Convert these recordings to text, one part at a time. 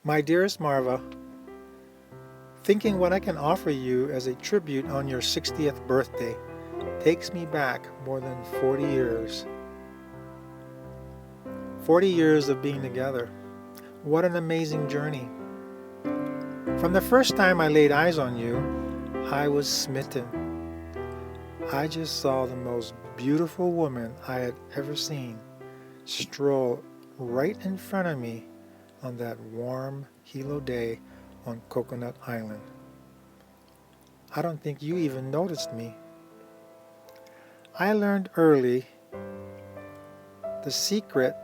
My dearest Marva, thinking what I can offer you as a tribute on your 60th birthday takes me back more than 40 years. 40 years of being together. What an amazing journey. From the first time I laid eyes on you, I was smitten. I just saw the most beautiful woman I had ever seen stroll right in front of me on that warm Hilo day on Coconut Island. I don't think you even noticed me. I learned early the secret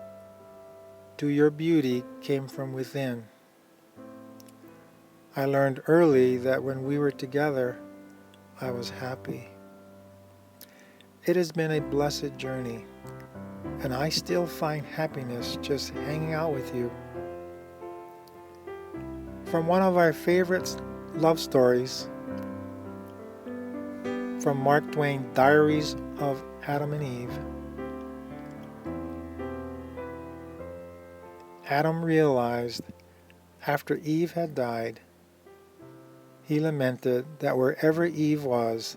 to your beauty came from within. I learned early that when we were together, I was happy. It has been a blessed journey, and I still find happiness just hanging out with you. From one of our favorite love stories, from Mark Twain's Diaries of Adam and Eve, Adam realized after Eve had died, he lamented that wherever Eve was,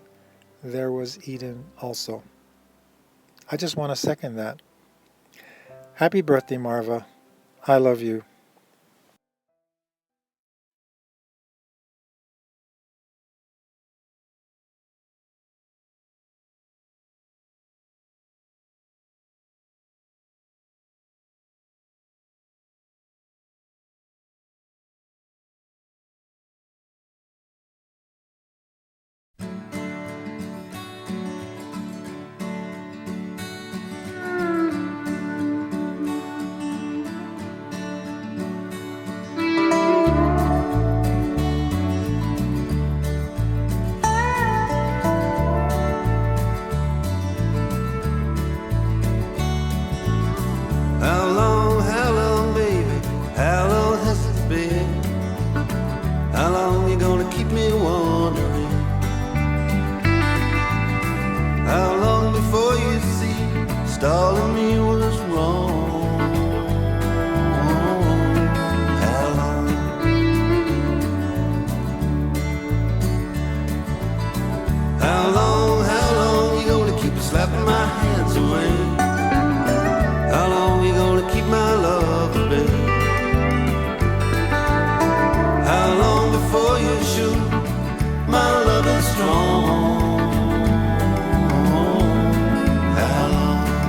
there was Eden also. I just want to second that. Happy birthday, Marva. I love you. How long, baby, how long has it been? How long you gonna keep me wondering? How long before you see stalling me was wrong? How long? How long you gonna keep slapping my hands away? How long you gonna keep my love at bay? How long before you shoot my love is strong? How long?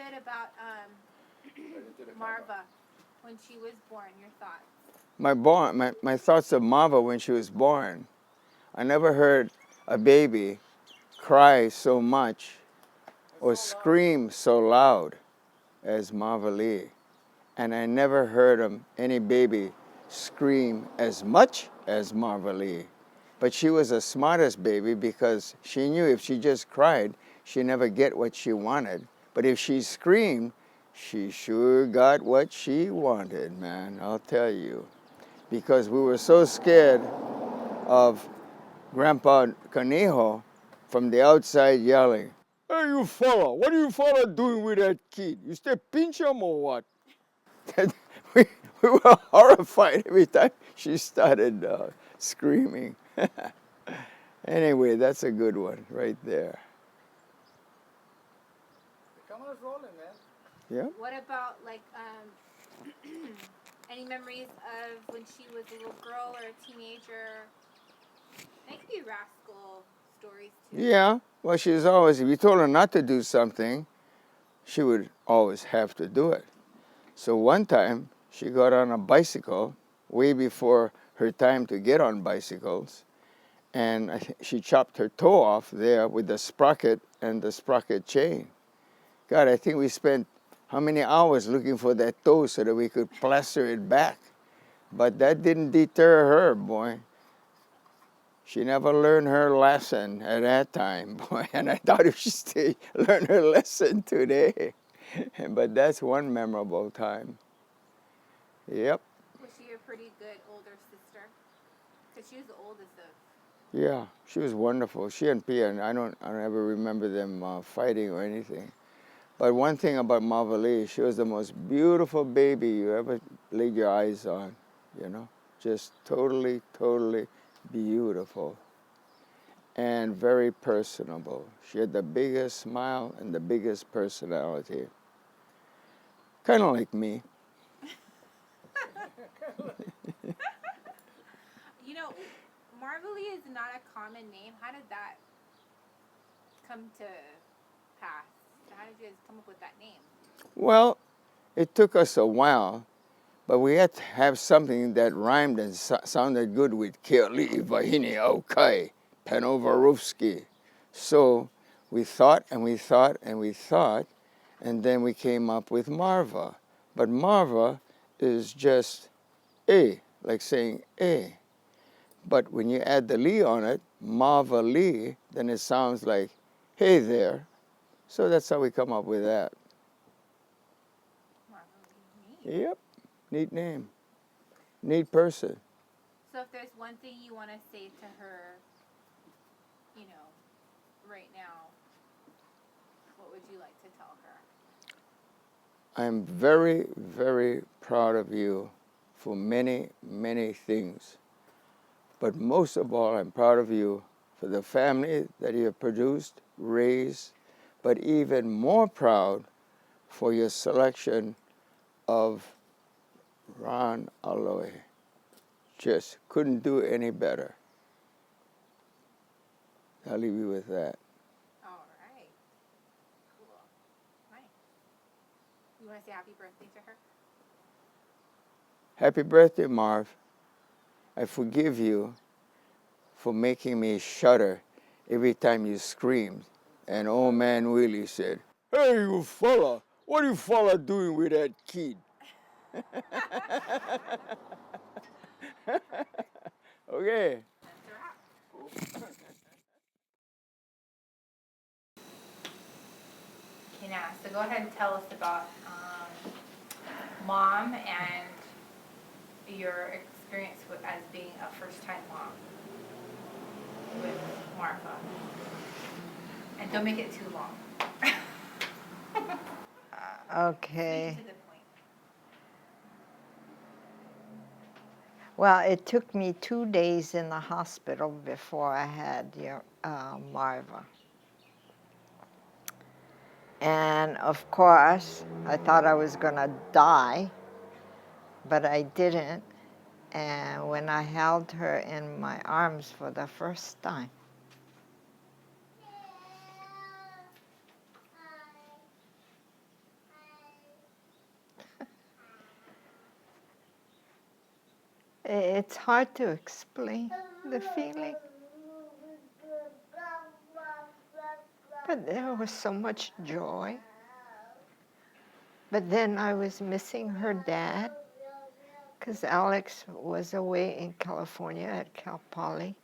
bit about Marva when she was born. Your thoughts? My thoughts of Marva when she was born. I never heard a baby cry so much or scream so loud as Marva Lee. And I never heard any baby scream as much as Marva Lee. But she was the smartest baby because she knew if she just cried, she'd never get what she wanted. But if she screamed, she sure got what she wanted, man, I'll tell you. Because we were so scared of Grandpa Conejo from the outside yelling, "Hey, you fella, what are you fella doing with that kid? You still pinch him or what?" we, we were horrified every time she started screaming. Anyway, that's a good one right there. The camera's rolling, man. Yeah. What about like any memories of when she was a little girl or a teenager? They could be rascal stories too. Yeah. Well, she's always, if you told her not to do something, she would always have to do it. So one time, she got on a bicycle way before her time to get on bicycles, and she chopped her toe off there with the sprocket and the sprocket chain. God, I think we spent how many hours looking for that toe so that we could plaster it back. But that didn't deter her, boy. She never learned her lesson at that time, boy. And I thought if she learned her lesson today. But that's one memorable time. Yep. Was she a pretty good older sister? Because she was the oldest of. Yeah, she was wonderful. She and Pia, I don't ever remember them fighting or anything. But one thing about Marva Lee, she was the most beautiful baby you ever laid your eyes on, you know? Just totally, totally beautiful. And very personable. She had the biggest smile and the biggest personality. Kind of like me. You know, Marva Lee is not a common name. How did that come to pass? How did you guys come up with that name? Well, it took us a while, but we had to have something that rhymed and sounded good with Keali, Vahini, Aukai, Panovarovsky. So we thought and we thought and we thought, and then we came up with Marva. But Marva is just A, like saying A. But when you add the Lee on it, Marva Lee, then it sounds like, hey there. So that's how we come up with that. Marva Lee. Yep, neat name, neat person. So if there's one thing you want to say to her, you know, right now, what would you like to tell her? I'm very, very proud of you for many, many things. But most of all, I'm proud of you for the family that you have produced, raised, but even more proud for your selection of Ron AhLoy. Just couldn't do any better. I'll leave you with that. All right. Cool. Nice. You want to say happy birthday to her? Happy birthday, Marv. I forgive you for making me shudder every time you screamed. And old man Willie said, "Hey, you fella, what are you fella doing with that kid?" Okay. That's a wrap. Okay, now, so go ahead and tell us about Mom and your experience as being a first-time mom with Marva. And don't make it too long. Okay. Straight to the point. Well, it took me 2 days in the hospital before I had Marva. And of course, I thought I was going to die, but I didn't. And when I held her in my arms for the first time, It's hard to explain the feeling. But there was so much joy. But then I was missing her dad because Alex was away in California at Cal Poly.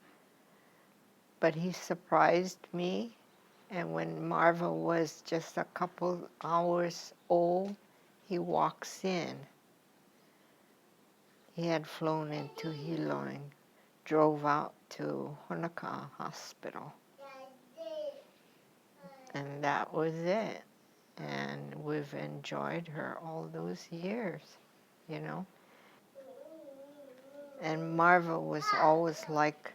But he surprised me. And when Marva was just a couple hours old, he walks in. He had flown into Healing, drove out to Honokaa Hospital. And that was it. And we've enjoyed her all those years, you know. And Marva was always like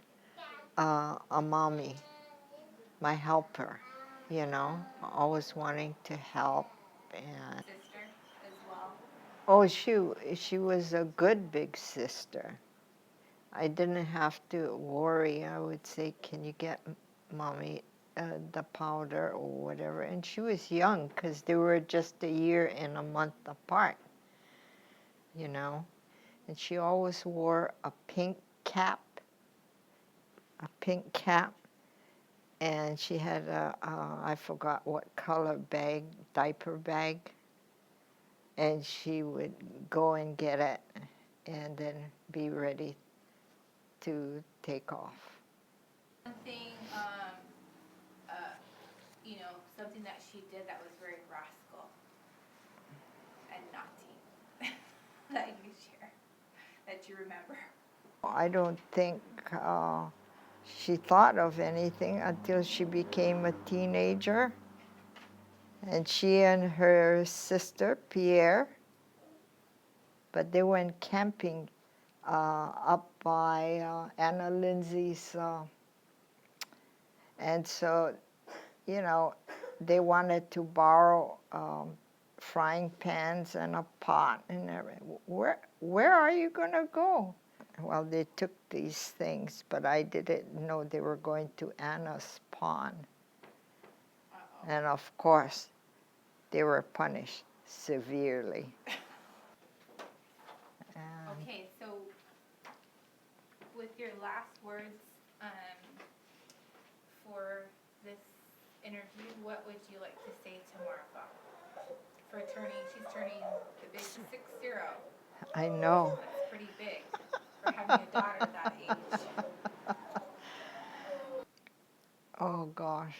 a mommy, my helper, you know, always wanting to help. And Sister as well. oh, she was a good big sister. I didn't have to worry. I would say, can you get mommy the powder or whatever? And she was young because they were just a year and a month apart, you know. And she always wore a pink cap, and she had I forgot what color bag, diaper bag, and she would go and get it and then be ready to take off. One thing, you know, something that she did that was very rascal and naughty that you share, that you remember. I don't think she thought of anything until she became a teenager. And she and her sister, Pierre, but they went camping up by Anna Lindsay's, and so, you know, they wanted to borrow frying pans and a pot and everything. Where are you going to go? Well, they took these things, but I didn't know they were going to Anna's pond. Uh-oh. And of course, they were punished severely. Okay, so with your last words for this interview, what would you like to say to Marva? She's turning the big 60. I know. That's pretty big for having a daughter that age. Oh, gosh.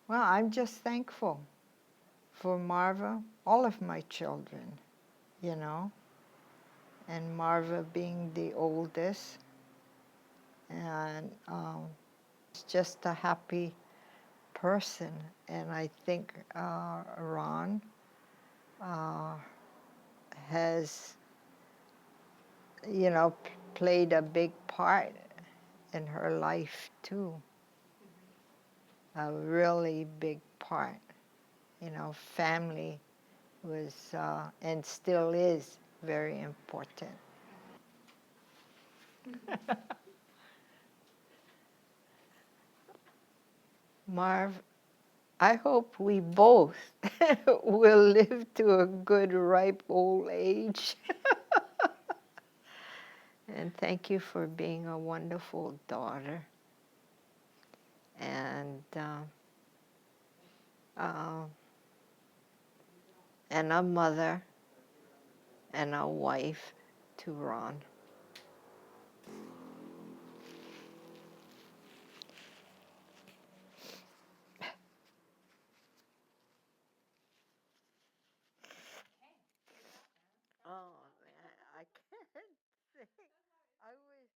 Well, I'm just thankful for Marva, all of my children, you know, and Marva being the oldest. And just a happy person. And I think Ron has, you know, played a big part in her life too. A really big part. You know, family was and still is very important. Marv, I hope we both will live to a good, ripe old age. And thank you for being a wonderful daughter. And a mother and a wife to Ron. Oh, man, I can't think. I was